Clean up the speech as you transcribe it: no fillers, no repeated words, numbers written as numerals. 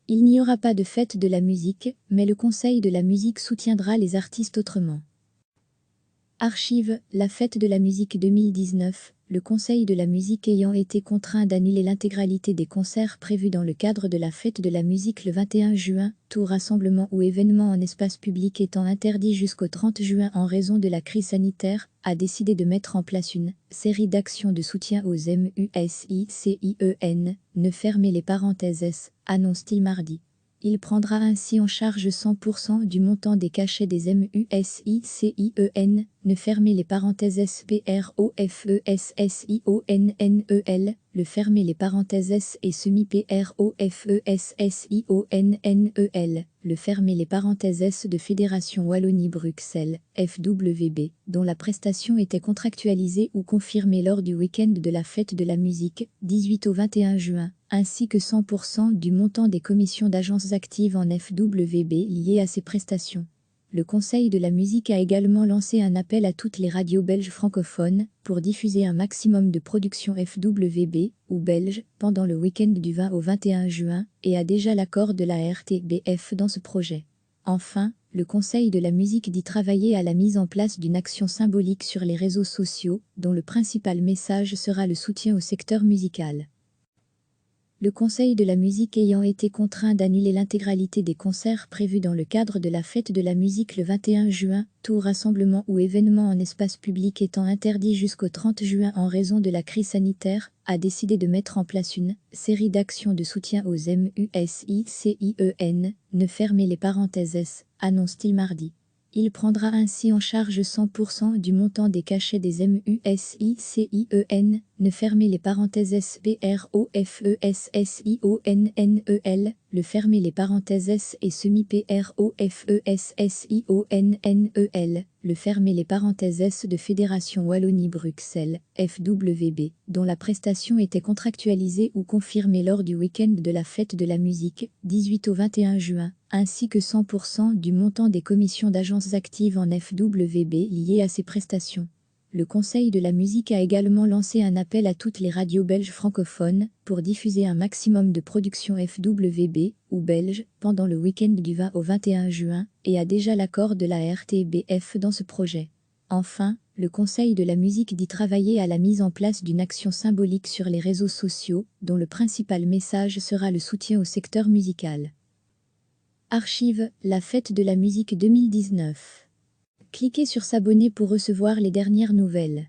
Il n'y aura pas de fête de la musique, mais le Conseil de la musique soutiendra les artistes autrement. Archive, la fête de la musique 2019, le Conseil de la musique ayant été contraint d'annuler l'intégralité des concerts prévus dans le cadre de la fête de la musique le 21 juin, tout rassemblement ou événement en espace public étant interdit jusqu'au 30 juin en raison de la crise sanitaire, a décidé de mettre en place une série d'actions de soutien aux MUSICIEN, ne fermez les parenthèses, annonce-t-il mardi. Il prendra ainsi en charge 100% du montant des cachets des MUSICIEN, ne fermez les parenthèses PROFESSIONNEL, le fermez les parenthèses et semi-PROFESSIONNEL, le fermez les parenthèses de Fédération Wallonie-Bruxelles, FWB, dont la prestation était contractualisée ou confirmée lors du week-end de la fête de la musique, 18 au 21 juin. Ainsi que 100% du montant des commissions d'agences actives en FWB liées à ces prestations. Le Conseil de la musique a également lancé un appel à toutes les radios belges francophones pour diffuser un maximum de productions FWB ou belges pendant le week-end du 20 au 21 juin et a déjà l'accord de la RTBF dans ce projet. Enfin, le Conseil de la musique dit travailler à la mise en place d'une action symbolique sur les réseaux sociaux dont le principal message sera le soutien au secteur musical. Le Conseil de la musique ayant été contraint d'annuler l'intégralité des concerts prévus dans le cadre de la fête de la musique le 21 juin, tout rassemblement ou événement en espace public étant interdit jusqu'au 30 juin en raison de la crise sanitaire, a décidé de mettre en place une série d'actions de soutien aux MUSICIEN, ne fermez les parenthèses, annonce-t-il mardi. Il prendra ainsi en charge 100% du montant des cachets des MUSICIEN, ne fermez les parenthèses PROFESSIONNEL, le fermez les parenthèses et semi-PROFESSIONNEL, le fermez les parenthèses de Fédération Wallonie-Bruxelles, FWB, dont la prestation était contractualisée ou confirmée lors du week-end de la fête de la musique, 18 au 21 juin, ainsi que 100% du montant des commissions d'agences actives en FWB liées à ces prestations. Le Conseil de la musique a également lancé un appel à toutes les radios belges francophones pour diffuser un maximum de productions FWB ou belges pendant le week-end du 20 au 21 juin et a déjà l'accord de la RTBF dans ce projet. Enfin, le Conseil de la musique dit travailler à la mise en place d'une action symbolique sur les réseaux sociaux dont le principal message sera le soutien au secteur musical. Archive, la fête de la musique 2019. Cliquez sur s'abonner pour recevoir les dernières nouvelles.